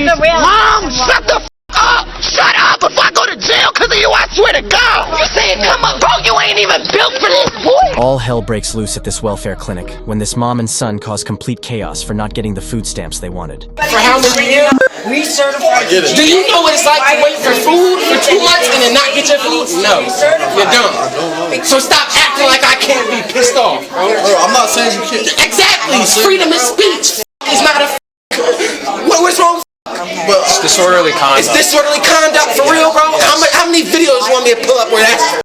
please. Mom, shut the f up! Shut up! If I go to jail because of you, I swear to God! You saying come up, bro? You ain't even built for this, boy! All hell breaks loose at this welfare clinic when this mom and son cause complete chaos for not getting the food stamps they wanted. For how many years? We certify. Do you know what it's like to wait for food for 2 months and then not get your food? No, you don't. So stop acting like I can't be pissed off, bro. I'm not saying you can't. Exactly. Freedom of speech is not a. What's wrong? But It's disorderly conduct. It's disorderly conduct for real, bro. How many videos you want me to pull up where that's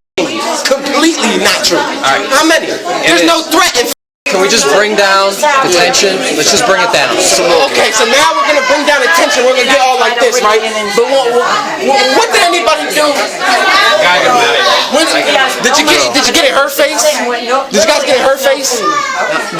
completely not true? right. How many? There's no threat in. Can we just bring down detention? Let's just bring it down. Okay, so now we're gonna bring down attention. We're gonna get all like this, right? But what did anybody do? Did you get in her face? Did you guys get in her face?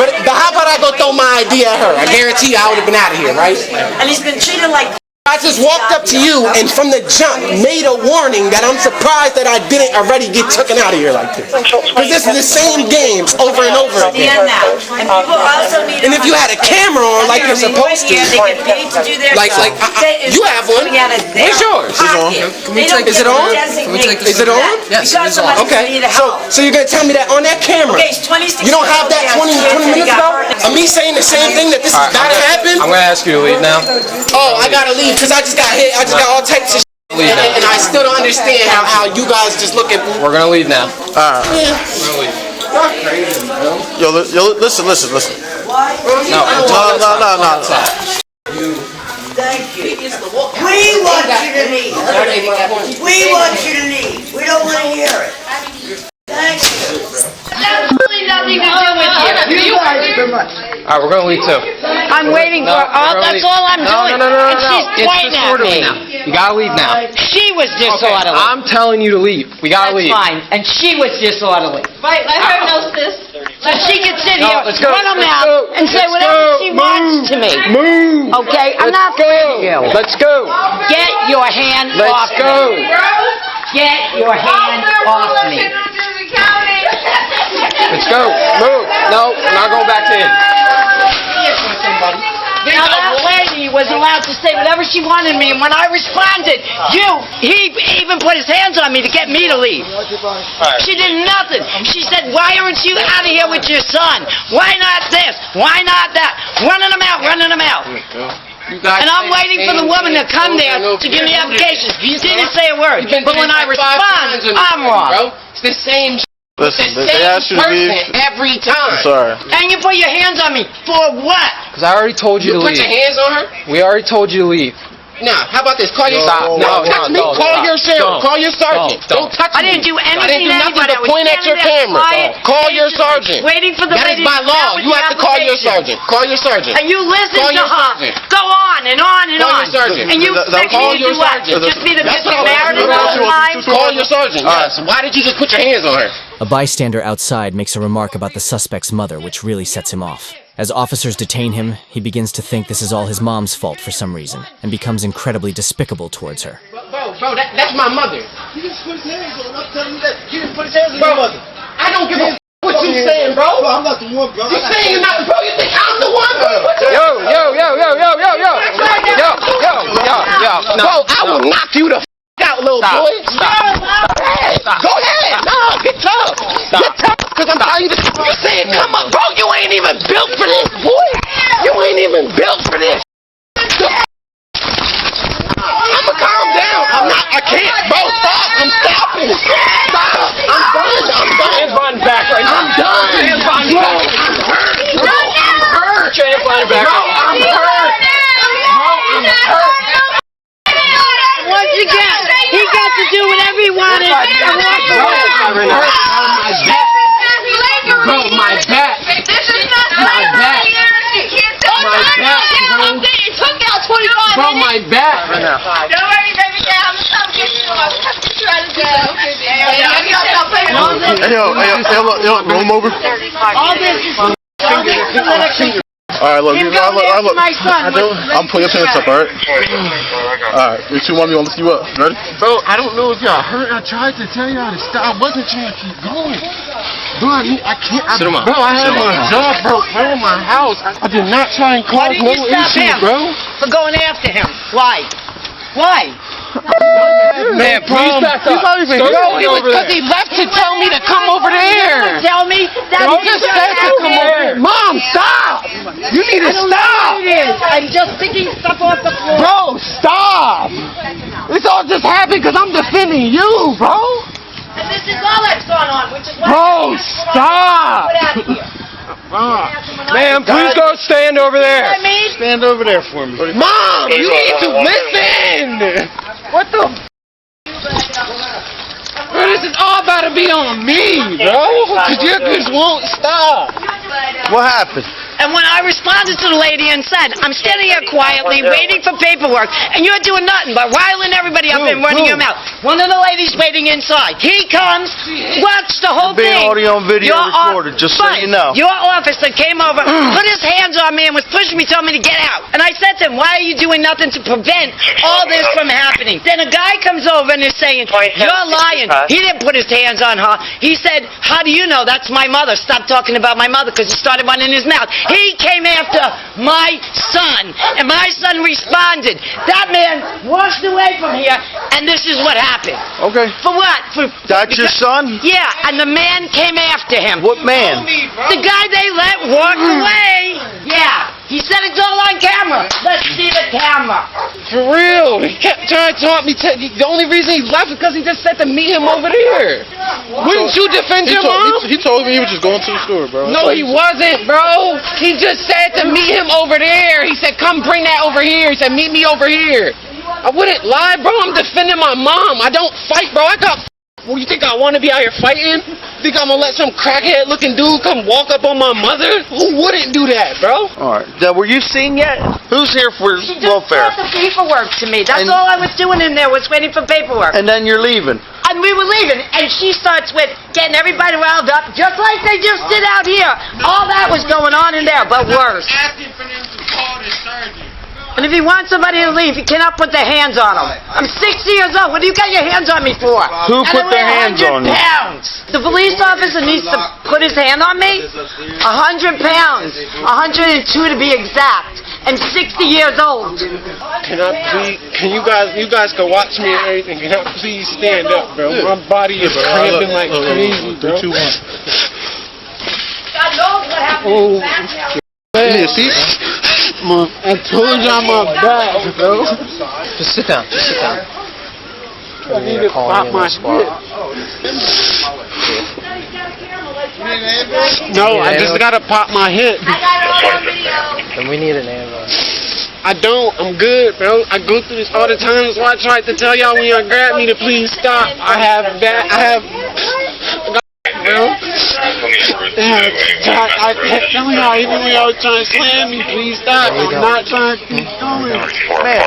But how about I go throw my ID at her? I guarantee you I would have been out of here, right? And he's been treated like. I just walked up to you and from the jump made a warning that I'm surprised that I didn't already get taken out of here like this. Because this is the same games over and over again. And people also need. And if you had a camera on like you're supposed to, they get paid to do their like you have one. Where's yours? Is it on? Is it on? Yes, it is on. Okay. So you're gonna tell me that on that camera? You don't have that 20 minutes ago? Me saying the same thing that this is gotta happen? I'm gonna ask you to leave now. Oh, I gotta leave because I just got hit. I just got all types of shit. And I still don't understand how you guys just look at. We're gonna leave now. alright. Yo, listen. No. Thank you. We want you to leave. We want you to leave. We don't want to hear it. Thank you. Absolutely nothing to do with you. Alright, we're gonna leave too. I'm waiting for all. That's all I'm doing. No. And she's It's pointing at disorderly me. now. You gotta leave now. She was disorderly. I'm telling you to leave. We gotta That's leave. fine. And she was disorderly. Right, let her know this. So she can sit No, here, let's go, run her let's mouth, go, and say let's whatever go. she wants to me. Move! Okay? I'm not scared of you. Let's go! Get your hand Let's off go! me. Get your hand off me. Let's go! Move! No, we're not going back in. Now that lady was allowed to say whatever she wanted me, and when I responded, he even put his hands on me to get me to leave. She did nothing. She said, why aren't you out of here with your son? Why not this? Why not that? Running them out, running them out. And I'm waiting for the woman to come there to give me applications. She didn't say a word. But when I respond, I'm wrong. It's the same. Listen, they asked you to leave. Every time. Sorry. And you put your hands on me for what? Because I already told you to Put leave. your hands on her? We already told you to leave. Now, how about this? Call your Stop. Don't touch me. Call your sheriff. Call your sergeant. Don't touch me. I didn't do anything I didn't do to nothing anybody. I but was point at your standing there camera. quiet, Call your patiently, sergeant. waiting for the That lady is by to come law. with You the have to call your application. sergeant. Call your sergeant. And you listen Call to your her. sergeant. Go on and on and Call on. your sergeant. And you expect Call me to your do what? sergeant. Just be the That's bitch all. married all the time? Call your sergeant. Yes. Why did you just put your hands on her? A bystander outside makes a remark about the suspect's mother, which really sets him off. As officers detain him, he begins to think this is all his mom's fault for some reason, and becomes incredibly despicable towards her. Bro, that's my mother. He didn't put his hands on. I'm telling you that. He didn't put his hands on your mother. I don't give a what you saying, bro. I'm not the one, bro. You saying you're not the bro? You think I'm the one, bro? Yo! Bro, I will knock you the out, little boy. Stop. Go ahead. No, get tough. Get tough, because I'm telling you this. You saying come up, bro. You ain't even built for this, boy. You ain't even built for this. I'ma calm down. I can't, bro. Stop. I'm stopping. Stop. I'm done. Hands behind your back right now. I'm done. Hands behind your back. I'm hurt. Bro, I'm hurt. Put your hands behind your back. Bro, I'm hurt. Bro, I'm hurt. Once again, he got to do whatever he wanted and walk away. Bro, my back. This is not My back. It took out 25 Bro, my back. Don't worry, baby. I'm get you out of jail. Hey, yo, roll him over. All this is Alright, look, him going after my son. I'm putting your pants up, alright? Alright, you two want me to lift you up. Ready? Bro, I don't know if y'all heard. I tried to tell y'all to stop. I wasn't trying to keep going. Bro, I can't. Sit him up. Bro, I had my job broke, bro, in my house. I did not try and Why cause didn't no you stop issue, him bro. for going after him? Why? Why? Man, please back up. Bro, it was because he left to tell me to come over there. Tell me that Bro, just said to come over here. Mom, stop! You need to I don't know stop! what it is. I'm just picking stuff off the floor. Bro, stop! This all just happened because I'm defending you, bro. And this is all that's going on, which is why Bro, stop! Get out of here. Man, please go stand over there. I mean, Stand over there for me. Mom, you need to listen. What the? Bro, this is all about to be on me, bro. Cause you just won't stop. What happened? and when I responded to the lady and said, I'm standing here quietly waiting for paperwork, and you're doing nothing but riling everybody up and running your mouth. One of the ladies waiting inside. He comes, watch the whole Being thing. audio and video recorded, just so you know. Your officer came over, put his hands on me and was pushing me, telling me to get out. And I said to him, why are you doing nothing to prevent all this from happening? Then a guy comes over and is saying, you're lying. He didn't put his hands on her. He said, how do you know? That's my mother. Stop talking about my mother, because he started running his mouth. He came after my son, and my son responded. That man walked away from here, and this is what happened. Okay. For what? That's your son? Yeah, and the man came after him. What man? The guy they let walk away. Yeah, he said it's all on camera. Let's see the camera. For real. He kept trying to talk me. The only reason he left is because he just said to meet him over there. Wouldn't you defend your mom? He told me he was just going to the store, bro. No, he wasn't, bro. He just said to meet him over there. He said, come bring that over here. He said, meet me over here. I wouldn't lie, bro. I'm defending my mom. I don't fight, bro. I got... Well, you think I want to be out here fighting? Think I'm going to let some crackhead-looking dude come walk up on my mother? Who wouldn't do that, bro? All right. Now, were you seen yet? Who's here for She just welfare? brought the paperwork to me. That's And- all I was doing in there, was waiting for paperwork. And then you're leaving. And we were leaving, and she starts with getting everybody riled up, just like they just did out here. All that was going on in there, but worse. Asking for them to call the surgeon. And if you want somebody to leave, you cannot put their hands on them. I'm 60 years old. What do you got your hands on me for? Who And put I their weigh hands on you? 100 pounds. The police officer needs to put his hand on me. 100 pounds. 102 to be exact. And 60 years old. Can I please, you guys can watch me and everything. Can I please stand up, bro? My body is cramping like crazy, bro. 3, 2, 1. God knows what happened back there. I told you I'm a bad, bro. Just sit down. Just sit down. I need to pop my shit. No, I just gotta pop my hip. I got it all on video. Then we need an ambulance. I don't. I'm good, bro. I go through this all the time. That's why I tried to tell y'all when y'all grabbed me to please stop. I have bad. Bro. I kept telling y'all, even when y'all was trying to slam me, please stop. I'm not trying to keep going. Man,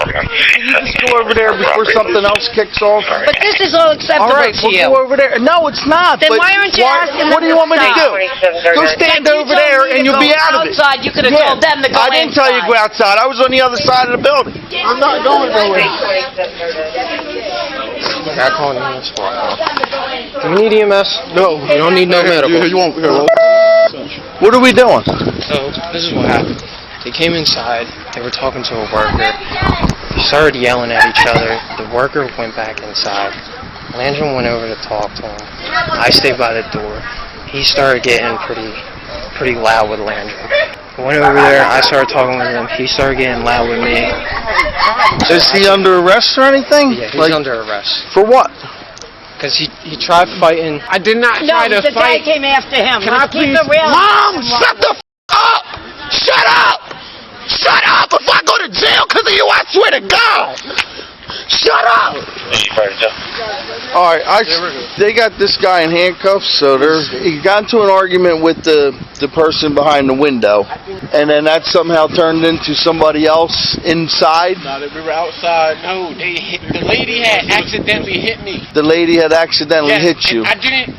you just go over there before something else kicks off. But this is all acceptable All right, to we'll you. go over there. No, it's not. Then but why aren't you asking what do them you want me to to do? stop? Go stand over there and you'll be out of it. Outside, you could have told them to go I didn't tell you to go outside. I was on the other side of the building. I'm not going nowhere. Back on EMS. Do we need EMS? No, you don't need no medical. What are we doing? So, this is what happened. They came inside, they were talking to a worker, they started yelling at each other, the worker went back inside, Landrum went over to talk to him, I stayed by the door, he started getting pretty loud with Landrum. I went over there, I started talking with him, he started getting loud with me. Is he under arrest or anything? Yeah, he's under arrest. For what? Because he tried fighting. I did not try to the fight. guy came after him. Can I Let's keep please? it real. Mom, shut the up! Shut up! Shut up! If I go to jail because of you, I swear to God! Shut up! All right, they got this guy in handcuffs, so he got into an argument with the the person behind the window, and then that somehow turned into somebody else inside? No, we were outside. No, the lady had accidentally hit me. The lady had accidentally hit you. I didn't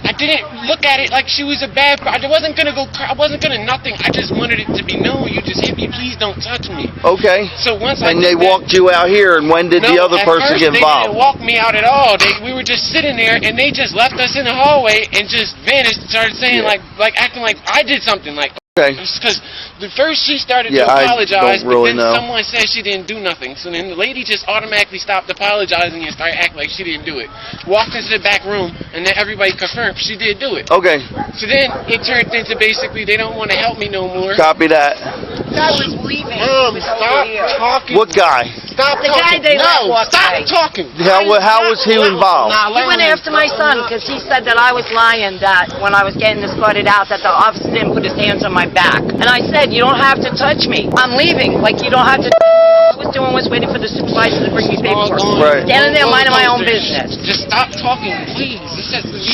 look at it like she was a bad person. I wasn't gonna go. I wasn't gonna nothing. I just wanted it to be known. You just hit me. Please don't touch me. Okay. So once and they walked you out here, and when did the other person get involved? They didn't walk me out at all. We were just sitting there, and they just left us in the hallway and just vanished. Started saying like acting like I did something. Like because the first she started to apologize, but then someone said she didn't do nothing. So then the lady just automatically stopped apologizing and started acting like she didn't do it. Walked into the back room, and then everybody confirmed she did do it. Okay. So then it turned into basically they don't want to help me no more. Copy that. The guy was leaving. Stop talking. What guy? Stop the talking. guy they stop talking. How was he involved? He went after my son because he said that I was lying, that when I was getting escorted out that the officer didn't put his hands on my back. And I said, you don't have to touch me. I'm leaving. Like, you don't have to. All I was doing was waiting for the supervisor to bring me paperwork. Right. Standing there minding my own business. Just stop talking, please.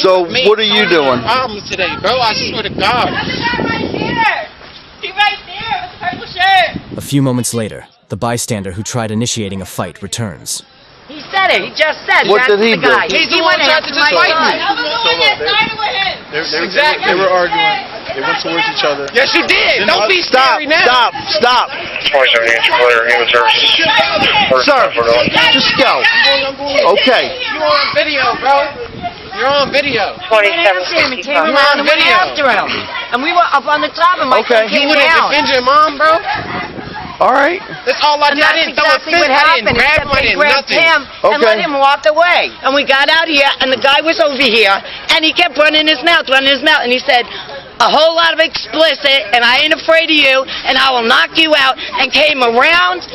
So what are you doing? Problems today, bro. I swear to God. Right there. He right there with the purple shirt. A few moments later, the bystander who tried initiating a fight returns. He said it. He just said. What did he do? He's the one that tried to just fight me. I was the one that started with him. Exactly. They were arguing. They went towards each other. Yes, you did. Don't be scary now. Stop. 27 clear, human services. Sir, just go. Okay. You're on video, bro. You're on video. 27 came around and went after him. And we were up on the top of my son You came wouldn't down. defend your mom, bro? All right. That's all I did. I didn't throw a fist. I didn't grab him. I didn't nothing. And let him walk away. And we got out here, and the guy was over here, and he kept running his mouth, and he said a whole lot of explicit, and I ain't afraid of you, and I will knock you out, and came around,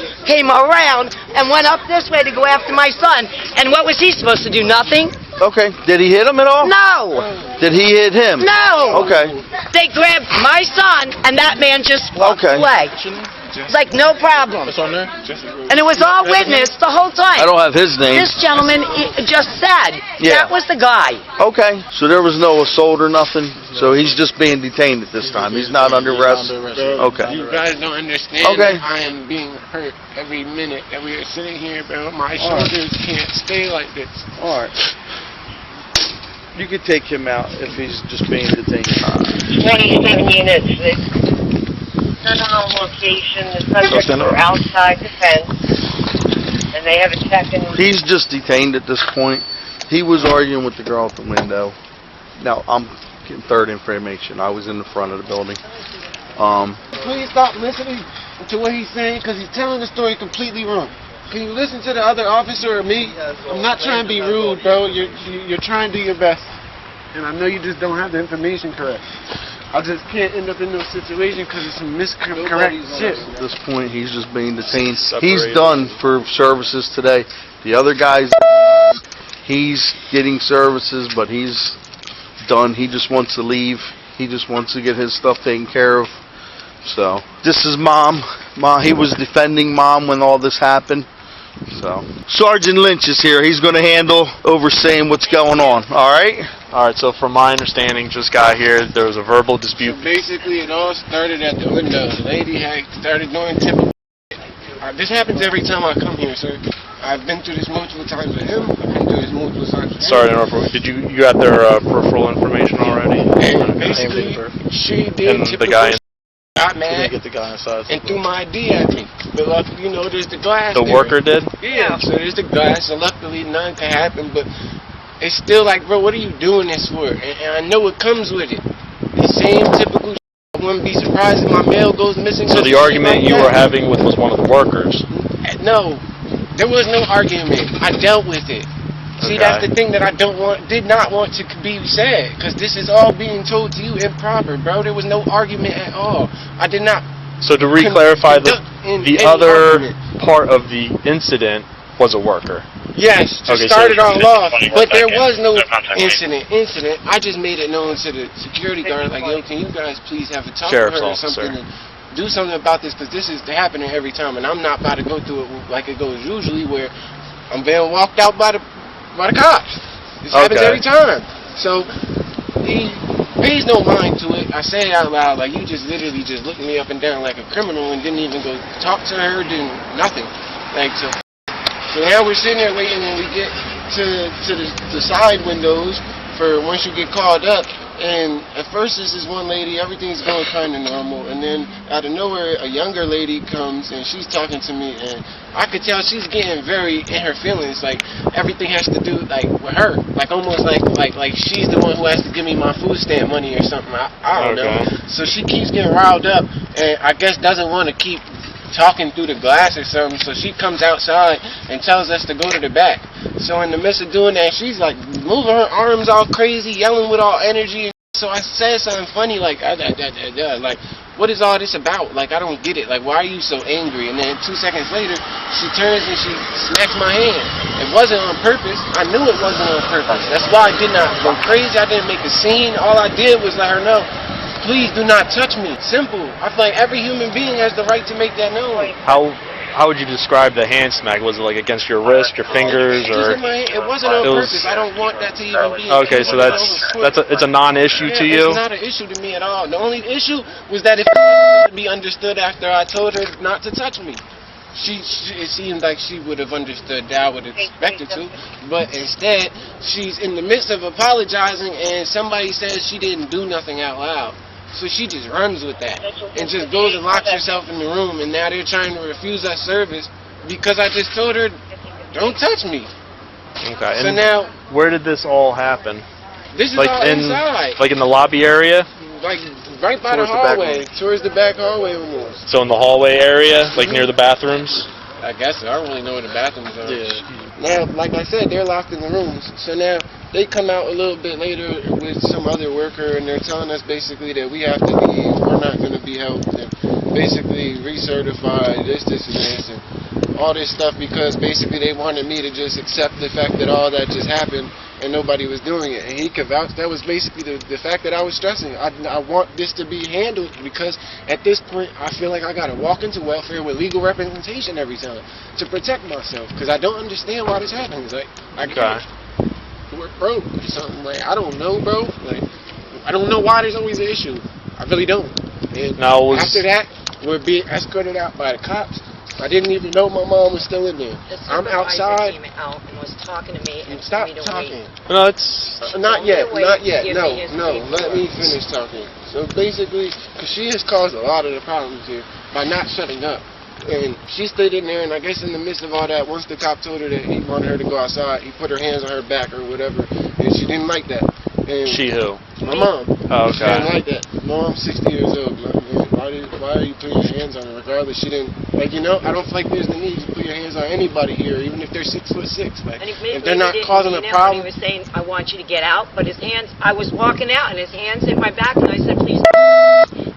and went up this way to go after my son. And what was he supposed to do? Nothing? Okay. Did he hit him at all? No. Did he hit him? No. Okay. They grabbed my son, and that man just walked away. It's like, no problem. It's on there? And it was all witnessed the whole time. I don't have his name. This gentleman just said that was the guy. Okay. So there was no assault or nothing? So he's just being detained at this time. He's not under arrest? Okay. You guys don't understand that I am being hurt every minute that we are sitting here, bro. My shoulders can't stay like this. All right. You could take him out if he's just being detained. 27 units. On location, the subjects are outside the fence, and they have a second. He's just detained at this point. He was arguing with the girl at the window. Now, I'm getting third information. I was in the front of the building. Please stop listening to what he's saying, because he's telling the story completely wrong. Can you listen to the other officer or me? I'm not trying to be rude, bro. You're trying to do your best. And I know you just don't have the information correct. I just can't end up in no situation because it's some miscorrect shit. At this point, he's just being detained. He's done for services today. The other guy's, he's getting services, but he's done. He just wants to leave. He just wants to get his stuff taken care of. So, this is Mom. He was defending Mom when all this happened. So, Sergeant Lynch is here. He's going to handle overseeing what's going on. All right? All right, so from my understanding, just got here, there was a verbal dispute. So basically, it all started at the window. The lady had started doing typical this happens every time I come here, sir. I've been through this multiple times with him. I've been through this multiple times with him. Sorry to interrupt. Did you got their peripheral information already? And basically, she did and the guy got mad get the guy inside. and threw my ID at me. But luckily, there's the glass. The worker did? Yeah, so there's the glass, so luckily nothing can happen, but it's still like, bro, what are you doing this for? And I know it comes with it. The same typical I wouldn't be surprised if my mail goes missing. So the argument you were having with was one of the workers? No, there was no argument. I dealt with it. See, that's the thing that I did not want to be said, because this is all being told to you improper, bro. There was no argument at all. I did not. So to re-clarify, the other part of the incident was a worker? Yes, to start it all off, but there was no incident. I just made it known to the security guard, like, yo, can you guys please have a talk with her or something and do something about this, because this is happening every time, and I'm not about to go through it like it goes usually, where I'm being walked out by the cops. This happens every time. So pays no mind to it. I say it out loud, like, you just literally just looked me up and down like a criminal and didn't even go talk to her, didn't nothing. Like, so now we're sitting there waiting and we get to the side windows for once you get called up. And at first this is one lady, everything's going kind of normal, and then out of nowhere a younger lady comes and she's talking to me, and I could tell she's getting very in her feelings, like everything has to do like with her, like almost like she's the one who has to give me my food stamp money or something. I don't know. So she keeps getting riled up, and I guess doesn't want to keep talking through the glass or something, so she comes outside and tells us to go to the back. So in the midst of doing that, she's like moving her arms all crazy, yelling with all energy. So I said something funny like, like, what is all this about? Like, I don't get it. Like, why are you so angry? And then 2 seconds later, she turns and she smacks my hand. It wasn't on purpose. I knew it wasn't on purpose. That's why I did not go crazy. I didn't make a scene. All I did was let her know, please do not touch me. Simple. I feel like every human being has the right to make that known. How would you describe the hand smack? Was it like against your wrist, your fingers, or? It wasn't on purpose. I don't want that to even be. Okay, so it's a non-issue to you. It's not an issue to me at all. The only issue was that it would be understood after I told her not to touch me. It seemed like she would have understood that I would have expected to, but instead she's in the midst of apologizing and somebody says she didn't do nothing out loud. So she just runs with that and just goes and locks herself in the room, and now they're trying to refuse us service because I just told her, don't touch me. Okay. So and now, where did this all happen? This is all inside. Like in the lobby area? Like right by the hallway, towards the back hallway almost. So in the hallway area, like near the bathrooms? I guess I don't really know where the bathrooms are. Yeah. Now, like I said, they're locked in the rooms. So now they come out a little bit later with some other worker, and they're telling us basically that we have to leave. We're not going to be helped, and basically recertify this, and this, and all this stuff because basically they wanted me to just accept the fact that all that just happened and nobody was doing it. And he could vouch. That was basically the fact that I was stressing. I want this to be handled because at this point I feel like I got to walk into welfare with legal representation every time to protect myself because I don't understand why this happens. Like, we're broke or something. Like, I don't know, bro. Like, I don't know why there's always an issue. I really don't. And after that, we're being escorted out by the cops. I didn't even know my mom was still in there. I'm outside. Came out and was talking to me and stop told me to talking. wait. No, it's not yet. Not yet. Give No, me his no. Let me finish talking. So basically, because she has caused a lot of the problems here by not shutting up. And she stayed in there, and I guess in the midst of all that, once the cop told her that he wanted her to go outside, he put her hands on her back or whatever, and she didn't like that. And she who? My mom. Oh, okay. She didn't like that. Mom's 60 years old. Why are you putting your hands on her? Regardless, she didn't, like, you know, I don't feel like there's the need to put your hands on anybody here, even if they're 6'6". Like, if they're not causing a problem. He was saying, I want you to get out, but his hands, I was walking out, and his hands hit my back, and I said, please.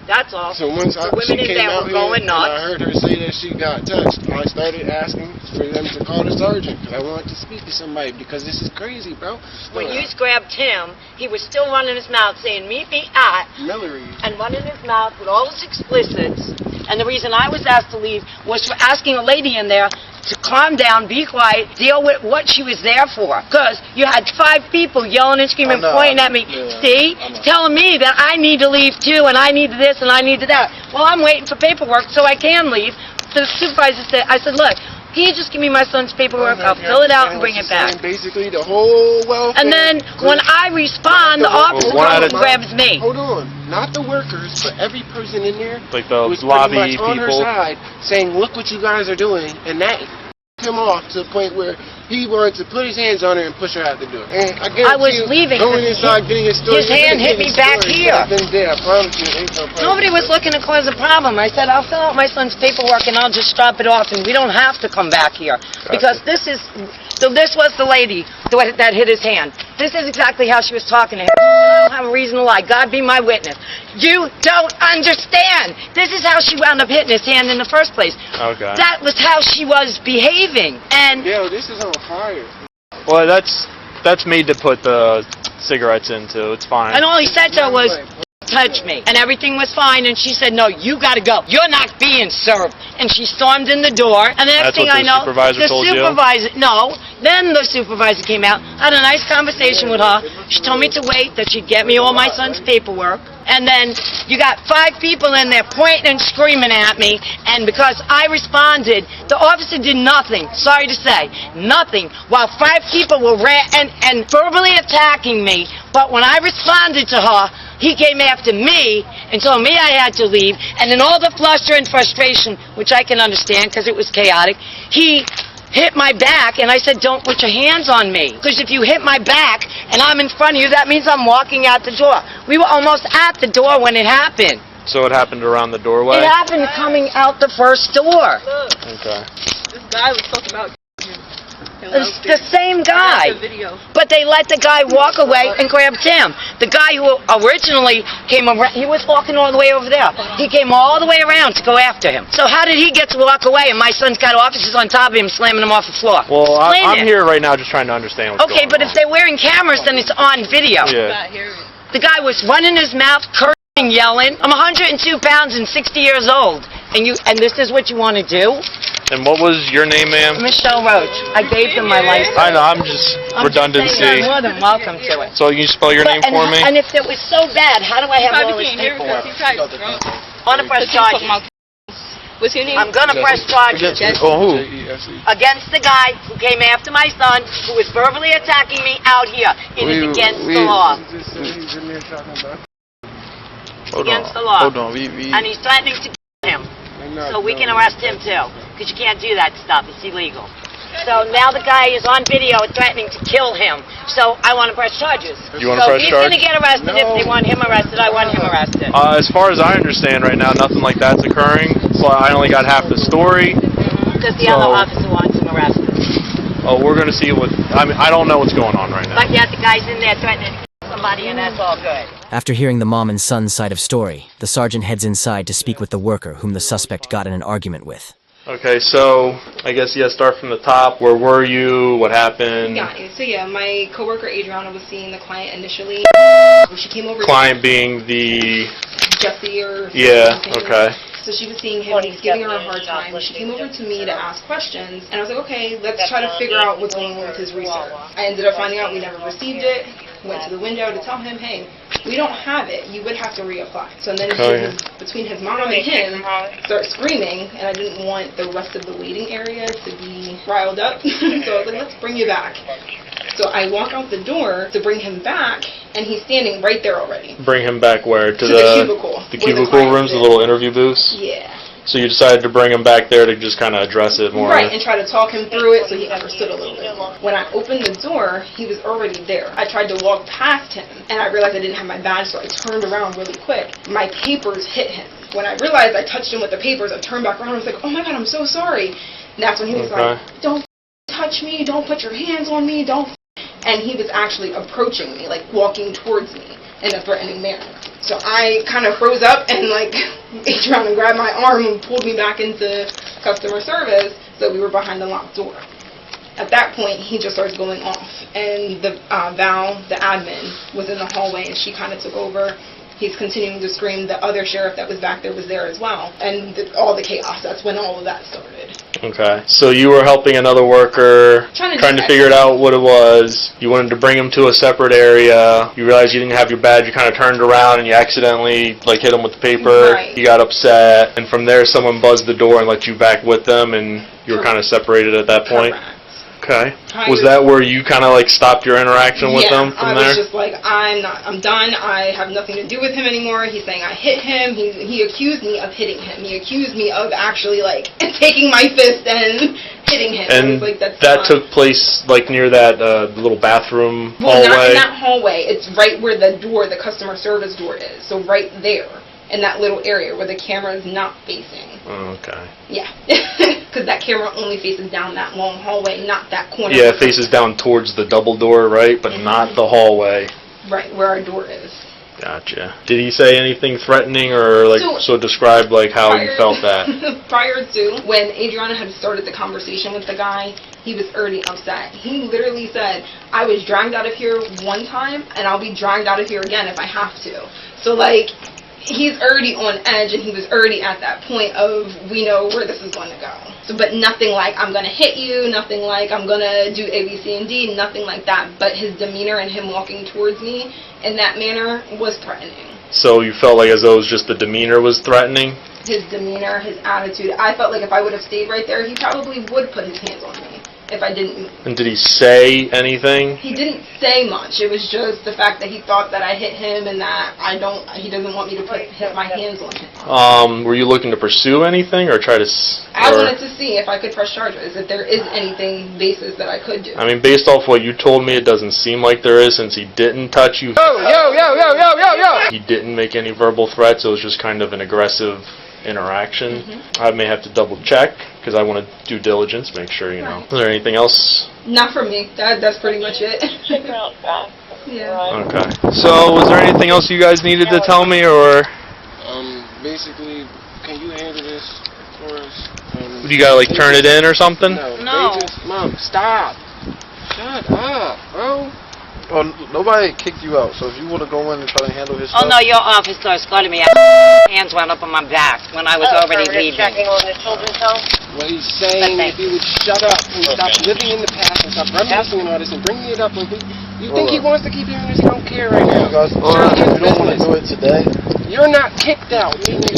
That's all. So once she came out here and I heard her say that she got touched, I started asking for them to call the sergeant because I wanted to speak to somebody because this is crazy, bro. When you grabbed him, he was still running his mouth saying, meet me at, Millery. and running his mouth with all his explicits. And the reason I was asked to leave was for asking a lady in there to calm down, be quiet, deal with what she was there for. Because you had 5 people yelling and screaming, pointing at me. Yeah, see? Telling me that I need to leave too, and I need this, and I need that. Well, I'm waiting for paperwork so I can leave. So the supervisor said, I said, look, can you just give me my son's paperwork? I'll fill it out and bring it back. Basically, the whole welfare. And then when I respond, the officer grabs me. Hold on. Not the workers, but every person in there. Like the was lobby pretty much on her people. side saying, look what you guys are doing. And that him off to the point where he wanted to put his hands on her and push her out the door. And I was leaving. Going inside, getting his story. His hand hit me back here. I've been there, I promise you. Nobody was looking to cause a problem. I said, I'll fill out my son's paperwork and I'll just drop it off and we don't have to come back here. Because this was the lady that hit his hand. This is exactly how she was talking to him. I don't have a reason to lie. God be my witness. You don't understand. This is how she wound up hitting his hand in the first place. Okay. That was how she was behaving. And yo, this is on fire. Well, that's made to put the cigarettes into. It's fine. And all he said to her was, touch me. And everything was fine. And she said, no, you got to go. You're not being served. And she stormed in the door. And the next thing I know, the supervisor, no, Then the supervisor came out, had a nice conversation with her. She told me to wait, that she'd get me all my son's paperwork. And then you got 5 people in there pointing and screaming at me, and because I responded, the officer did nothing, sorry to say, nothing, while 5 people were and verbally attacking me. But when I responded to her, he came after me and told me I had to leave, and in all the fluster and frustration, which I can understand because it was chaotic, he hit my back, and I said, don't put your hands on me. Because if you hit my back and I'm in front of you, that means I'm walking out the door. We were almost at the door when it happened. So it happened around the doorway? It happened coming out the first door. Okay. This guy was talking about It's the same guy. But they let the guy walk away and grabbed him. The guy who originally came around, he was walking all the way over there. He came all the way around to go after him. So how did he get to walk away and my son's got officers on top of him slamming him off the floor? Well, I'm Explain it. here right now just trying to understand what's going on. Okay, but if they're wearing cameras, then it's on video. Yeah. The guy was running his mouth, cursing, yelling. I'm 102 pounds and 60 years old. And this is what you want to do? And what was your name, ma'am? Michelle Roach. I gave them my license. I know, I'm just redundancy. You're more than welcome to it. So you spell your name for me? And if it was so bad, how do I have all this paperwork? I'm going to press charges. What's your name? I'm going to press charges. Oh, who? Against the guy who came after my son, who was verbally attacking me out here. It is against the law. Against the law. Hold on. And he's threatening to kill him. So we can arrest him too. Because you can't do that stuff. It's illegal. So now the guy is on video threatening to kill him. So I want to press charges. You want to press he's charges? going to get arrested. If they want him arrested, I want him arrested. As far as I understand right now, nothing like that's occurring. So I only got half the story. Because the other officer wants him arrested. Oh, we're going to see what... I don't know what's going on right now. But yet the guy's in there threatening to kill somebody, and that's all good. After hearing the mom and son's side of story, the sergeant heads inside to speak with the worker whom the suspect got in an argument with. Okay, so I guess start from the top. Where were you? What happened? So my coworker Adriana was seeing the client initially. She came over. Client being the... Jesse or... Yeah, okay. So she was seeing him, he was giving her a hard time. She came over to me to ask questions, and I was like, okay, let's try to figure out what's going on with his research. I ended up finding out we never received it. Went to the window to tell him, hey, we don't have it. You would have to reapply. So then between his mom and him start screaming, and I didn't want the rest of the waiting area to be riled up. So I was like, let's bring you back. So I walk out the door to bring him back, and he's standing right there already. Bring him back where? To the cubicle. The cubicle rooms, the little interview booths? Yeah. So you decided to bring him back there to just kind of address it more? Right, and try to talk him through it so he understood a little bit more. When I opened the door, he was already there. I tried to walk past him, and I realized I didn't have my badge, so I turned around really quick. My papers hit him. When I realized I touched him with the papers, I turned back around and was like, oh my God, I'm so sorry. And that's when he was like, don't touch me, don't put your hands on me, don't. And he was actually approaching me, like walking towards me in a threatening manner. So I kind of froze up and reached around and grabbed my arm and pulled me back into customer service, so we were behind the locked door. At that point, he just starts going off, and Val, the admin, was in the hallway, and she kind of took over. He's continuing to scream. The other sheriff that was back there was there as well, and all the chaos. That's when all of that started. Okay. So you were helping another worker, trying to figure out what it was. You wanted to bring him to a separate area. You realized you didn't have your badge. You kind of turned around and you accidentally hit him with the paper. Right. You got upset, and from there someone buzzed the door and let you back with them, and you were kind of separated at that point. Correct. Okay. Was that where you kind of stopped your interaction with them from there? I was just like, I'm done. I have nothing to do with him anymore. He's saying I hit him. He accused me of hitting him. He accused me of actually taking my fist and hitting him. And that took place near that little bathroom hallway? Well, not in that hallway. It's right where the customer service door is. So right there in that little area where the camera is not facing. Oh, okay. Yeah. Because that camera only faces down that long hallway, not that corner. Yeah, it faces down towards the double door, right? But not the hallway. Right, where our door is. Gotcha. Did he say anything threatening or so describe how you felt that? Prior to when Adriana had started the conversation with the guy, he was already upset. He literally said, I was dragged out of here one time and I'll be dragged out of here again if I have to. So he's already on edge, and he was already at that point of, we know where this is going to go. So, but nothing like, I'm going to hit you, nothing like, I'm going to do A, B, C, and D, nothing like that. But his demeanor and him walking towards me in that manner was threatening. So you felt like as though it was just the demeanor was threatening? His demeanor, his attitude. I felt like if I would have stayed right there, he probably would put his hands on me if I didn't move. And did he say anything? He didn't say much. It was just the fact that he thought that I hit him and that he doesn't want me to put my hands on him. Were you looking to pursue anything or try to... I wanted to see if I could press charges, if there is anything basis that I could do. I mean, based off what you told me, it doesn't seem like there is, since he didn't touch you. Yo! He didn't make any verbal threats. It was just kind of an aggressive interaction. I may have to double check because I want to due diligence, make sure, you know. Is there anything else? Not for me. That's pretty much it. Yeah. Okay. So, was there anything else you guys needed to tell me, or? Basically, can you handle this for us? You gotta like turn it in or something? No. Mom, stop. Shut up, bro. Oh, nobody kicked you out, so if you want to go in and try to handle his stuff... Oh, no, your officer escorted me. Hands went up on my back when I was already leaving. Checking on the children's home? What he's saying, if you would shut up and stop living in the past and stop reminiscing and all this and bring it up when you think he wants to keep hearing this, he don't care right now. You don't want to do it today? You're not kicked out, meaning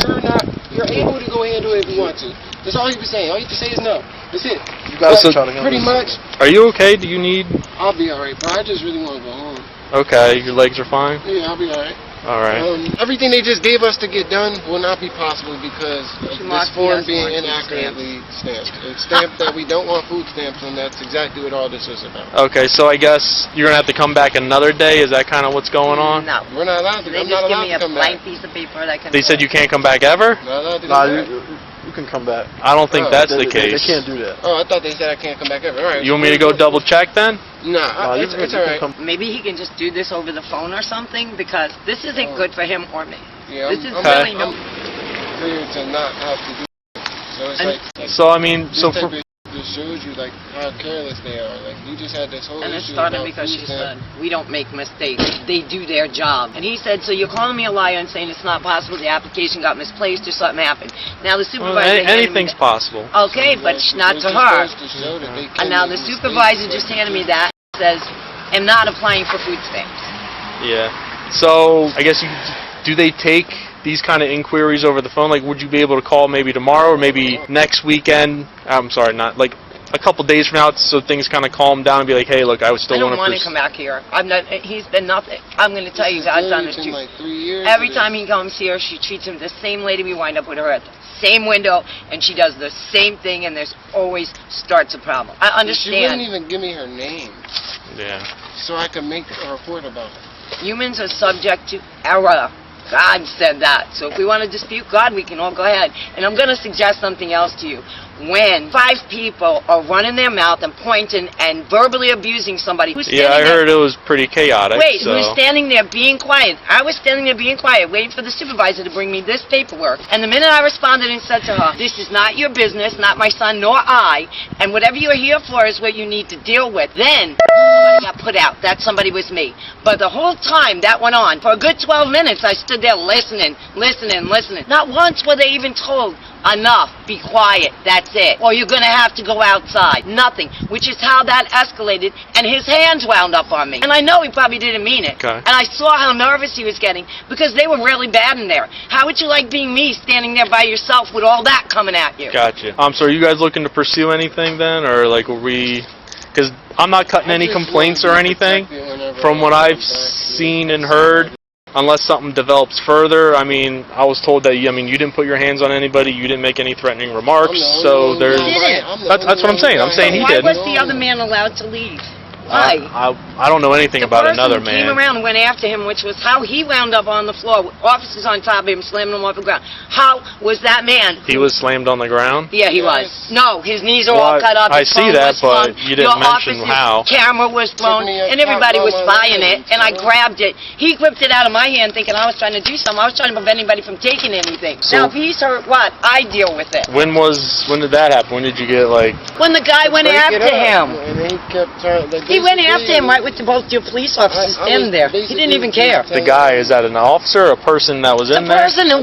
you're able to go handle it if you want to. That's all he was saying. All you have to say is no. That's it. You guys try to handle pretty much. Are you okay? Do you need... I'll be alright, bro. I just really want to go home. Okay, your legs are fine? Yeah, I'll be alright. Alright. Everything they just gave us to get done will not be possible because of this form being inaccurately stamped. It's stamped that we don't want food stamps, and that's exactly what all this is about. Okay, so I guess you're going to have to come back another day? Is that kind of what's going on? No. We're not allowed to. They I'm just not give allowed me to a come blank back. piece of paper that can... They said you can't come back ever? Not allowed to come back. You can come back. I don't think that's the case. They can't do that. Oh, I thought they said I can't come back ever. All right. You want me to go double check then? Nah, it's alright. Maybe he can just do this over the phone or something, because this isn't good for him or me. Yeah, This is I'm really no... clear to not have to do it. So it's like so, I mean, so for... just shows you like how careless they are. Like you just had this whole And it issue started about because food she stamp. said, we don't make mistakes. They do their job. And he said, so you're calling me a liar and saying it's not possible, the application got misplaced or something happened. Now the supervisor... anything's possible. Okay, but not to her. And now the supervisor just handed me that and says, I'm not applying for food stamps. Yeah. So, I guess do they take these kind of inquiries over the phone? Like, would you be able to call maybe tomorrow or maybe next weekend? I'm sorry, not like a couple days from now, so things kind of calm down and be like, hey, look, I would still want to... I don't want to come back here. He's been nothing. I'm going to tell you, God's honest truth. Like 3 years. Every time he comes here, she treats him the same lady. We wind up with her at the same window, and she does the same thing, and there's always starts a problem. I understand. She wouldn't even give me her name. Yeah. So I can make a report about it. Humans are subject to error. God said that. So if we want to dispute God, we can all go ahead. And I'm going to suggest something else to you. When 5 people are running their mouth and pointing and verbally abusing somebody who's standing I there... heard it was pretty chaotic. Wait, so. who's standing there being quiet? I was standing there being quiet, waiting for the supervisor to bring me this paperwork. And the minute I responded and said to her, this is not your business, not my son, nor I, and whatever you're here for is what you need to deal with, then somebody got put out. That somebody was me. But the whole time that went on, for a good 12 minutes, I stood there listening. Not once were they even told, enough, be quiet, that's it. Or you're going to have to go outside. Nothing. Which is how that escalated, and his hands wound up on me. And I know he probably didn't mean it. Okay. And I saw how nervous he was getting, because they were really bad in there. How would you like being me, standing there by yourself with all that coming at you? Gotcha. So are you guys looking to pursue anything then, or like were we... Because I'm not cutting any complaints or anything. From what I've seen and heard, unless something develops further, I mean, I was told that you didn't put your hands on anybody, you didn't make any threatening remarks, so there's... That's what I'm saying. I'm saying he didn't. Why was the other man allowed to leave? Why? I don't know anything about another The person man. came around and went after him, which was how he wound up on the floor, with officers on top of him, slamming him off the ground. How was that man... He was slammed on the ground? Yeah, he was. No, his knees are all cut up. I his see phone that, was flung, but you didn't mention how. Your camera was thrown, and everybody was spying it, and I grabbed it. He gripped it out of my hand thinking I was trying to do something. I was trying to prevent anybody from taking anything. Now, if he's hurt, what? I deal with it. When did that happen? When did you get, like... When the guy went after him. And he kept trying... He went after him right with both your police officers standing there. He didn't even care. The guy, is that an officer, a person that was in The there? person who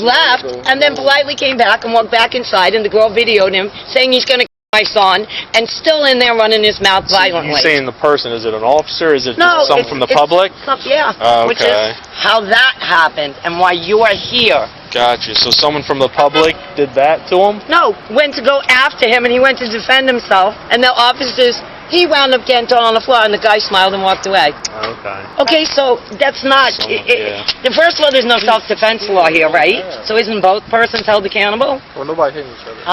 left and then politely came back and walked back inside, and the girl videoed him saying he's going to my son, and still in there running his mouth violently. You're saying the person, is it an officer? Is it No, someone from the public? Yeah, Oh, which okay. is how that happened and why you are here. Gotcha. So someone from the public did that to him? No, went to go after him, and he went to defend himself, and the officers, he wound up getting thrown on the floor, and the guy smiled and walked away. Okay. Okay, so that's not... First of all, there's no self-defense law here, right? So isn't both persons held accountable? Well, nobody hitting each other.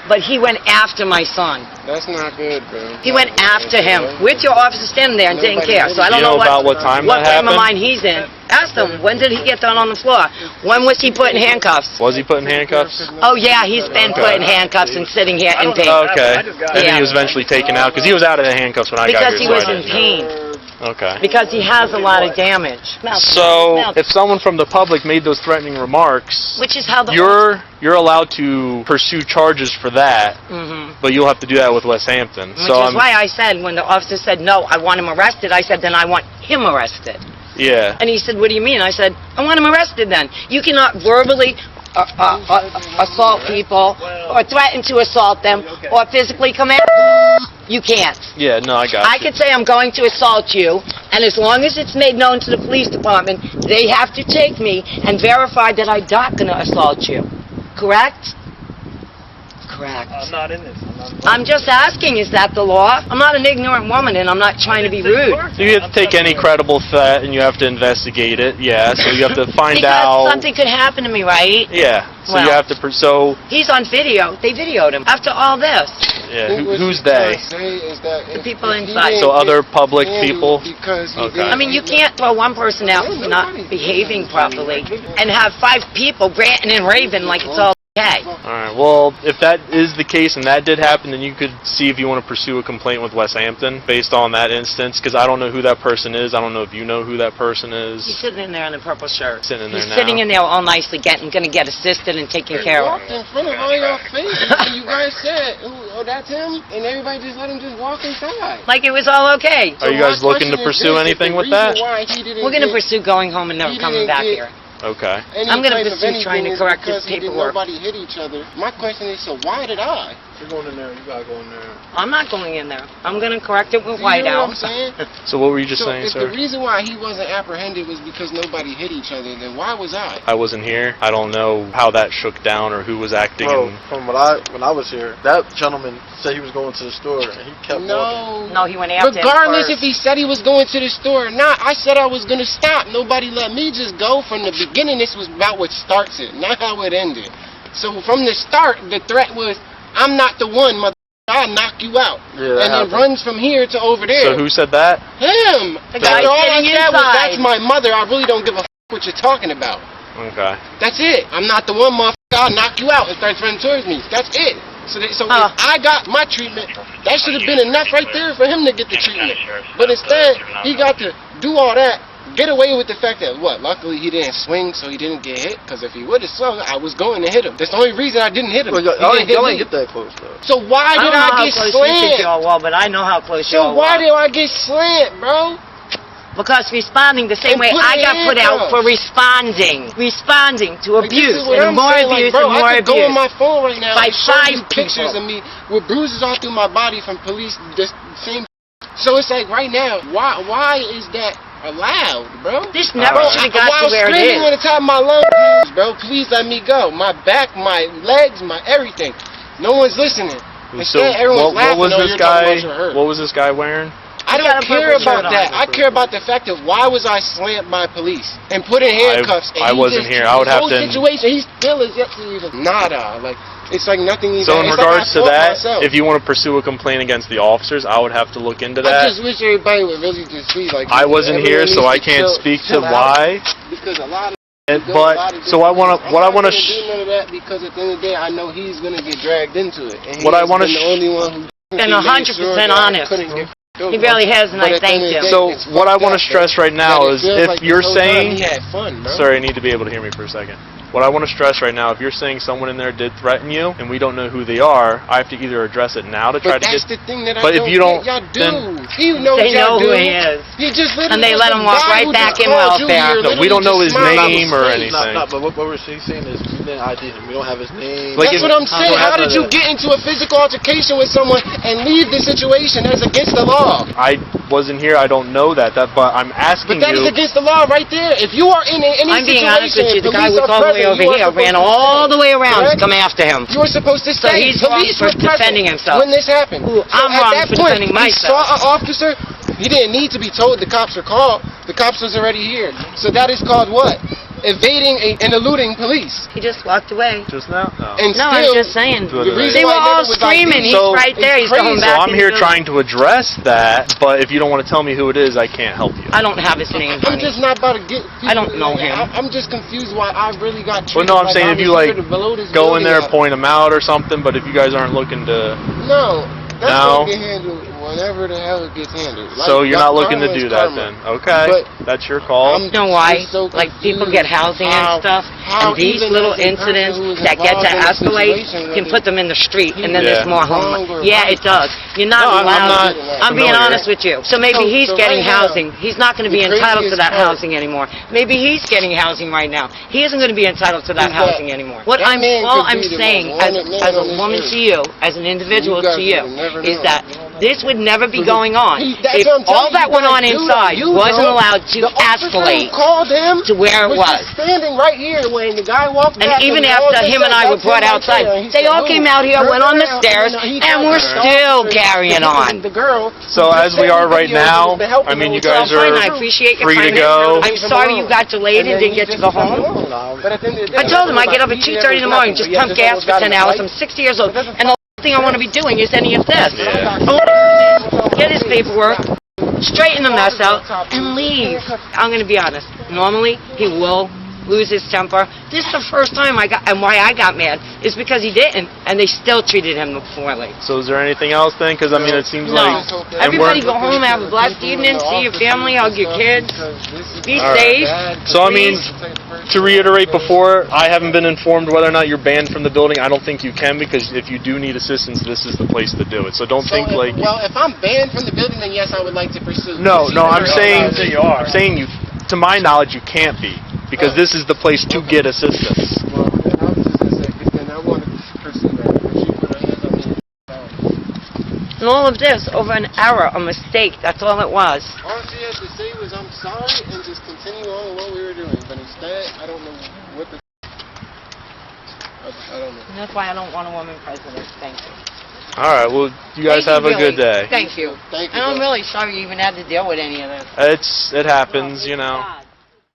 But he went after my son. That's not good, bro. He went after him with your officer standing there and didn't care. So I don't You know know about what time what that frame of happened? mind he's in. Ask him, when did he get thrown on the floor? When was he put in handcuffs? Was he put in handcuffs? Oh, yeah, he's been put in handcuffs and sitting here in pain. Okay. And then he was eventually taken out, because he was out of the handcuffs when I got Because here. he was in pain. Okay. Because he has a lot of damage. So, if someone from the public made those threatening remarks, which is how the you're allowed to pursue charges for that, but you'll have to do that with West Hampton. Which is why I said, when the officer said, no, I want him arrested, I said, then I want him arrested. Yeah. And he said, what do you mean? I said, I want him arrested then. You cannot verbally assault people or threaten to assault them or physically come at them. You can't. Yeah, no, I got I could say I'm going to assault you, and as long as it's made known to the police department, they have to take me and verify that I'm not going to assault you. Correct? Correct. I'm not in this. I'm just asking, is that the law? I'm not an ignorant woman, and I'm not trying to be rude. So you have to take any credible threat, and you have to investigate it. Yeah. So you have to find out. Because something could happen to me, right? Yeah. So you Well, have to. So. He's on video. They videoed him. After all this. Yeah. Who's they? The people inside. So other public people. Okay. I mean, you can't throw one person out for not behaving properly and have 5 people ranting and raving like it's all okay. Alright, well, if that is the case and that did happen, then you could see if you want to pursue a complaint with West Hampton based on that instance, because I don't know who that person is. I don't know if you know who that person is. He's sitting in there in the purple shirt. Sitting in there He's now. sitting in there all nicely, going to get assisted and taken care of. Walked in front of all your faces, and you guys said, oh, that's him, and everybody just let him just walk inside. Like it was all okay. Are you guys looking to pursue anything with that? We're going to pursue going home and never coming back here. Okay. I'm going to pursue trying to correct this paperwork. Nobody hit each other. My question is, so why did I? You're going in there. You gotta go in there. I'm not going in there. I'm going to correct it with You know what I'm whiteout. saying? So what were you just So saying, if sir? the reason why he wasn't apprehended was because nobody hit each other, then why was I? I wasn't here. I don't know how that shook down or who was acting. Bro, from when I was here, that gentleman said he was going to the store, and he kept walking. No, he went after him Regardless first. if he said he was going to the store or not, I said I was going to stop. Nobody let me just go from the beginning. This was about what starts it, not how it ended. So from the start, the threat was, I'm not the one, mother. I'll knock you out. Yeah, and then runs from here to over there. So who said that? Him. The guy After all I sitting said was, inside. that's my mother. I really don't give a what you're talking about. Okay. That's it. I'm not the one, motherfucker. I'll knock you out and starts running towards me. That's it. So if I got my treatment, that should have been enough right there for him to get the treatment. But instead, he got to do all that, get away with the fact that, luckily he didn't swing, so he didn't get hit. Because if he would have swung, I was going to hit him. That's the only reason I didn't hit him. Well, y'all ain't get that close, though. So why did I get slammed? But I know how close you So all why were. did I get slammed, bro? Because responding the same And way put I it got in, put out bro. for responding to Like, abuse, this is what and I'm more saying, abuse, like, bro, and more I could go abuse. on my phone right now By and show 5 you pictures people. of me with bruises all through my body from police. The same. So it's like right now, why is that allowed, bro? This never should have got While to where it screaming on is. the top of my lungs, bro, please let me go. My back, my legs, my everything. No one's listening. So Instead, everyone's laughing. what was "Oh, this you're talking about guy? your hurt." What was this guy wearing? I He got don't a care purple about shirt that. on. I care about the fact of why was I slammed by police and put in handcuffs. I wasn't here. I would have to. The whole situation, he still is yet to even nada. Like it's like nothing. So in it's regards like I to fought that, myself. if you want to pursue a complaint against the officers, I would have to look into I that. just wish everybody would really just see like. I wasn't here, everyone so I needs to can't chill- speak to chill out, why. Because a lot of. But so I want to. What I want to. do none of that because at the end of the day, I know he's gonna get dragged into it. And What I want to. the only one who. And 100% honest. He really has, and I thank him. So what I want to stress right now is, if you're saying, he had fun, bro. sorry, I need to be able to hear me for a second. What I want to stress right now, if you're saying someone in there did threaten you and we don't know who they are, I have to either address it now to try to get... But that's the thing that But I if you don't, y'all do. then... He knows They know y'all who do. he is. He just And they let him walk right back in welfare. No, we don't know his name or anything. But what we're saying is we didn't ID him. We don't have his name. That's what I'm saying. How did you get into a physical altercation with someone and leave the situation? That's against the law. I wasn't here. I don't know that. But I'm asking But that is you... against the law right there. If you are in any I'm being honest with you. situation, The guy was all the way over here, ran all the way around to come after him. You were supposed to So stay. he's wrong Police for were present defending himself. when this happened. I'm at wrong that for point, defending he myself. saw an officer. He didn't need to be told the cops are called. The cops was already here. So that is called what? Evading and eluding police. He just walked away. Just now? No. And No, still, I'm just saying. the reason They were why I all never was screaming. ID, He's right there. He's going So back. I'm here trying to address that, but if you don't want to tell me who it is, I can't help you. I don't have his name, I'm honey. just not about to get. I don't know him. I'm just confused why I really got Well, treated. no, I'm saying if you like go in there, point. point them out or something, but if you guys aren't looking to... No, that's No. gonna get handled whenever the hell it gets handled. So you're not looking to karma do is that karma. then? Okay, But that's your call. I'm You know why? just so Like, people confused get housing how- and stuff, how and these even little as a person incidents who was that get to involved in a escalate situation, can put them in the street, and then Yeah. there's more Wrong or homeless. Yeah, right. it does. You're not No, I'm allowed not to. I'm being familiar. honest with you. So maybe he's so getting right now, housing. He's not going to be the entitled to craziest that part- housing anymore. Maybe he's getting housing right now. He isn't going to be entitled to that Is that- housing anymore. What that man all could I'm be the saying most as wanted man a on this woman earth. to you, as an individual You guys to you, would've never is known. that this would never be going on That's if what I'm telling all you, that you went on guys do inside that. You wasn't don't. allowed to The officer who escalate called him to where it was. just standing right here when the guy walked And back. even he all after just him and said, I were "That's brought him right outside, there." He they said, all "Who?" came out here, Turn went on the around, stairs, he and told we're the still officer- carrying on. The girl. So as we are right now, I mean, you guys Well, fine, are I appreciate your free to kindness. go. I'm sorry you got delayed and didn't get to go home. But at the end of the day, I told him I get up at 2:30 in the morning, just pump gas for 10 hours. I'm 60 years old, and the last thing I want to be doing is any of this. Yeah. I want to get his paperwork, straighten the mess out, and leave. I'm going to be honest. Normally, he will lose his temper. This is the first time and why I got mad is because he didn't, and they still treated him poorly. So is there anything else then? Because I mean, it seems No. like... and Everybody we're- go home, have a blessed evening, see your family, hug your kids, be All right. safe. So I mean, to reiterate before, I haven't been informed whether or not you're banned from the building. I don't think you can, because if you do need assistance, this is the place to do it. So don't think like... Well, if I'm banned from the building, then yes, I would like to pursue. No, I'm saying you, to my knowledge, you can't be, because this is the place to get assistance. Well, then I was just gonna say, 'cause then I want to pursue that. But you put a hand on me. And all of this over an error, a mistake, that's all it was. All she had to say was, "I'm sorry," and just continue on with what we were doing. But instead, I don't know what the. I don't know. And that's why I don't want a woman president. Thank you. All right, well, you guys have a good day. Thank you. Thank you. And I'm really sorry you even had to deal with any of this. It happens, you know. God.